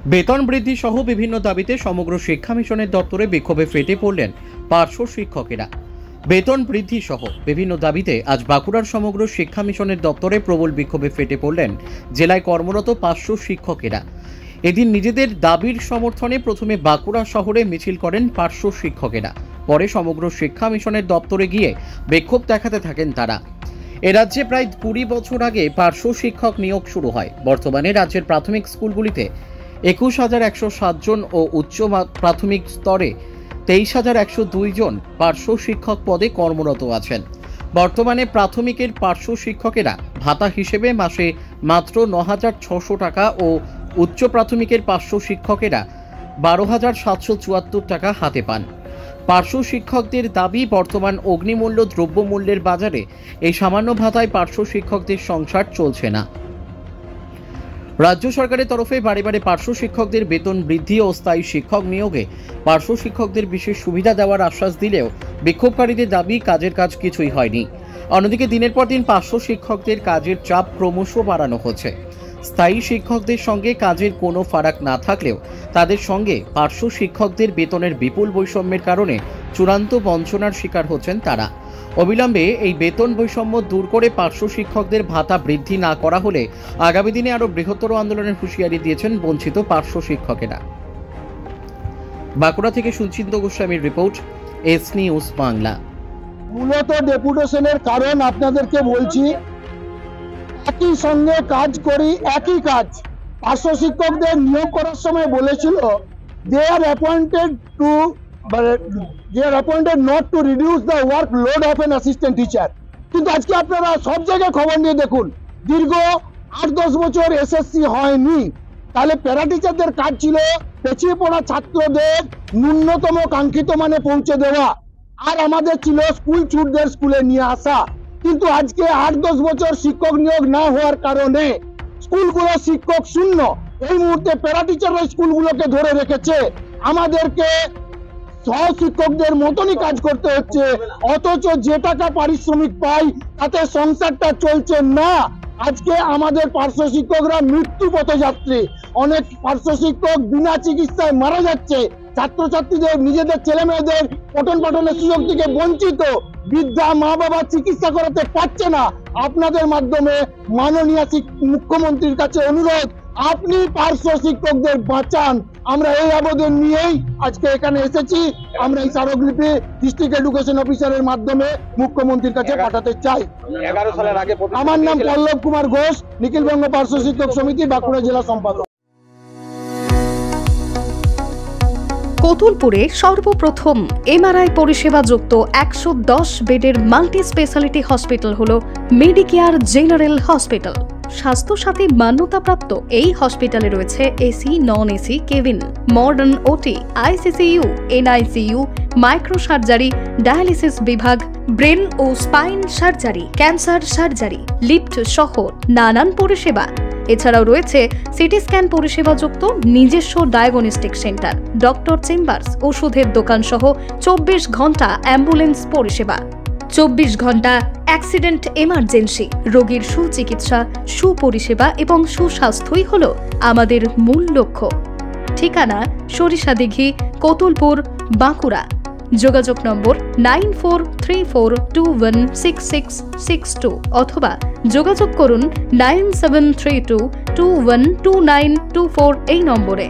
বেতন বৃদ্ধি সহ বিভিন্ন দাবিতে সমগ্র শিক্ষা মিশনের দপ্তরে বিক্ষোভে ফেটে পড়লেন পার্শ্ব শিক্ষকেরা। বেতন বৃদ্ধি সহ বিভিন্ন দাবিতে আজ বাঁকুড়ার সমগ্র শিক্ষা মিশনের দপ্তরে প্রবল বিক্ষোভে ফেটে পড়লেন জেলায় কর্মরত পার্শ্ব শিক্ষকেরা। এদিন নিজেদের দাবির সমর্থনে প্রথমে বাঁকুড়া শহরে মিছিল করেন পার্শ্ব শিক্ষকেরা, পরে সমগ্র শিক্ষা মিশনের দপ্তরে গিয়ে বিক্ষোভ দেখাতে থাকেন তারা। এ রাজ্যে প্রায় 20 বছর আগে পার্শ্ব শিক্ষক নিয়োগ শুরু হয়। বর্তমানে রাজ্যের প্রাথমিক স্কুলগুলিতে 21,107 জন ও উচ্চ প্রাথমিক স্তরে 23,102 জন পার্শ্ব শিক্ষক পদে কর্মরত আছেন। বর্তমানে প্রাথমিকের পার্শ্ব শিক্ষকেরা ভাতা হিসেবে মাসে মাত্র 9,600 টাকা ও উচ্চ প্রাথমিকের পার্শ্ব শিক্ষকেরা 12,774 টাকা হাতে পান। পার্শ্ব শিক্ষকদের দাবি, বর্তমান অগ্নিমূল্য দ্রব্যমূল্যের বাজারে এই সামান্য ভাতায় পার্শ্ব শিক্ষকদের সংসার চলছে না। রাজ্য সরকারের তরফে বারে বারে পার্শ্ব শিক্ষকদের বেতন বৃদ্ধি ও স্থায়ী শিক্ষক নিয়োগে পার্শ্ব শিক্ষকদের বিশেষ সুবিধা দেওয়ার আশ্বাস দিলেও বিক্ষোভকারীদের দাবি কাজের কাজ কিছুই হয়নি। অন্যদিকে দিনের পর দিন পার্শ্ব শিক্ষকদের কাজের চাপ ক্রমশ বাড়ানো হচ্ছে। স্থায়ী শিক্ষকদের সঙ্গে কাজের কোনো ফারাক না থাকলেও তাদের সঙ্গে পার্শ্ব শিক্ষকদের বেতনের বিপুল বৈষম্যের কারণে চূড়ান্ত বঞ্চনার শিকার হচ্ছেন তারা। অবিলম্বে এই বেতন বৈষম্য দূর করে পার্শ্ব শিক্ষকদের ভাতা বৃদ্ধি না করা হলে আগামী দিনে আরো বৃহত্তর আন্দোলনের হুঁশিয়ারি দিয়েছেন বঞ্চিত পার্শ্ব শিক্ষকেরা। বাঁকুড়া থেকে সুচিন্ত গোস্বামীর রিপোর্ট, এস নিউজ বাংলা। মূলত ডেপুটেশনের কারণ আপনাদেরকে বলছি, একই সঙ্গে কাজ করি, একই কাজ। পার্শ্ব শিক্ষকদের নিয়োগ করার সময় বলেছিল they are appointed not to reduce the workload of an assistant teacher, কিন্তু আজকে আপনারা সব জায়গায় খবর নিয়ে দেখুন, দীর্ঘ 8-10 বছর এসএসসি হয়নি। তাহলে প্যারা টিচারদের কাজ ছিল পেছিয়ে পড়া ছাত্রদের ন্যূনতম কাঙ্ক্ষিত মানে পৌঁছে দেওয়া, আর আমাদের ছিল স্কুল ছুটদের স্কুলে নিয়ে আসা। কিন্তু আজকে 8-10 বছর শিক্ষক নিয়োগ না হওয়ার কারণে স্কুলগুলো শিক্ষক শূন্য। এই মুহূর্তে প্যারা টিচাররা স্কুলগুলোকে ধরে রেখেছে, আমাদেরকে সহ শিক্ষকদের মতনই কাজ করতে হচ্ছে, অথচ যে টাকা পারিশ্রমিক পাই তাতে সংসারটা চলছে না। আজকে আমাদের পার্শ্ব শিক্ষকরা মৃত্যু পথযাত্রী, অনেক পার্শ্ব শিক্ষক বিনা চিকিৎসায় মারা যাচ্ছে, ছাত্রছাত্রীদের নিজেদের ছেলে মেয়েদের পঠন পাঠনের সুযোগ থেকে বঞ্চিত, বৃদ্ধা মা বাবা চিকিৎসা করাতে পারছে না। আপনাদের মাধ্যমে মাননীয় মুখ্যমন্ত্রীর কাছে অনুরোধ, আপনি পার্শ্ব শিক্ষকদের বাঁচান। আমরা এই আবেদন নিয়েই আজকে এখানে এসেছি। আমরা এই স্মারকলিপি ডিস্ট্রিক্ট এডুকেশন অফিসারের মাধ্যমে মুখ্যমন্ত্রীর কাছে পাঠাতে চাই। 11 সালের আগে আমার নাম পল্লব কুমার ঘোষ, নিখিলবঙ্গ পার্শ্ব শিক্ষক সমিতি বাঁকুড়া জেলা সম্পাদক। কতুলপুরে সর্বপ্রথম এমআরআই পরিষেবা যুক্ত 110 বেডের মাল্টি স্পেশালিটি হসপিটাল হল মেডিকেয়ার জেনারেল হসপিটাল। স্বাস্থ্যসাথী মান্যতাপ্রাপ্ত এই হসপিটালে রয়েছে AC, non AC cabin, modern OT, ICCU, NICU, micro surgery, dialysis বিভাগ, ব্রেন ও spine surgery, cancer surgery, lift সহ নানান পরিষেবা। এছাড়াও রয়েছে সিটি স্ক্যান পরিষেবা যুক্ত নিজস্ব ডায়াগনস্টিক সেন্টার, ডক্টর চেম্বার্স, ওষুধের দোকান সহ 24 ঘন্টা অ্যাম্বুলেন্স পরিষেবা। 24 ঘন্টা অ্যাক্সিডেন্ট এমার্জেন্সি, রোগীর সুচিকিৎসা, সুপরিষেবা এবং সুস্বাস্থ্যই হল আমাদের মূল লক্ষ্য। ঠিকানা সরিষাদিঘি, কতুলপুর, বাঁকুড়া। যোগাযোগ নম্বর 9434216662 অথবা যোগাযোগ করুন 9732212924 এই নম্বরে।